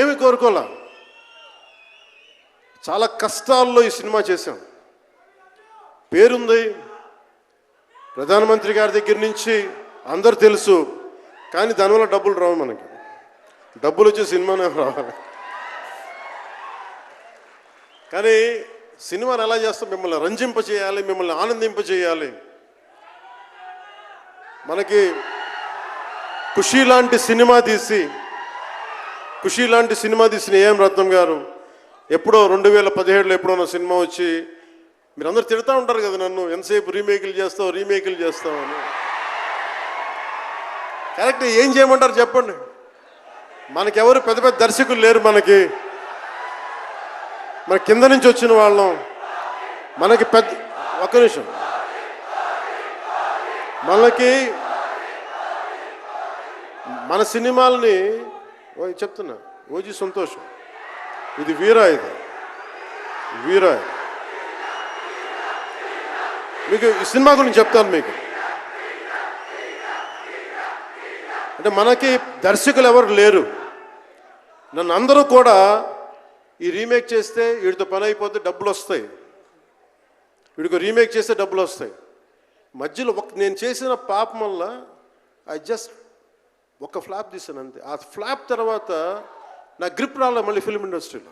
ఏమి కోరుకోలే. చాలా కష్టాల్లో ఈ సినిమా చేశాం. పేరుంది, ప్రధానమంత్రి గారి దగ్గర నుంచి అందరు తెలుసు. కానీ దానివల్ల డబ్బులు రావు. మనకి డబ్బులు వచ్చే సినిమానే రావాలి. కానీ సినిమాని ఎలా చేస్తాం? మిమ్మల్ని రంజింప చేయాలి, మిమ్మల్ని ఆనందింప చేయాలి. మనకి ఖుషీ లాంటి సినిమా తీసిన ఏఎం రత్నం గారు ఎప్పుడో 2017లో ఎప్పుడో సినిమా వచ్చి మీరందరూ తిడతా ఉంటారు కదా నన్ను, ఎంతసేపు రీమేకులు చేస్తావు అని. కరెక్ట్. ఏం చేయమంటారు చెప్పండి? మనకెవరు పెద్ద పెద్ద దర్శకులు లేరు. మన కింద నుంచి వచ్చిన వాళ్ళం. మనకి ఒక్క నిమిషం, మన సినిమాలని చెప్తున్నా. ఓజీ సంతోషం, ఇది వీరా. మీకు ఈ సినిమా గురించి చెప్తాను. మీకు అంటే మనకి దర్శకులు ఎవరు లేరు. నన్ను అందరూ కూడా ఈ రీమేక్ చేస్తే వీడితో పని అయిపోతే డబ్బులు వస్తాయి, వీడికి రీమేక్ చేస్తే డబ్బులు వస్తాయి. మధ్యలో నేను చేసిన పాపం వల్ల ఒక ఫ్లాప్ తీసాను అంతే. ఆ ఫ్లాప్ తర్వాత నా గ్రిప్ రాలే మళ్ళీ ఫిల్మ్ ఇండస్ట్రీలో.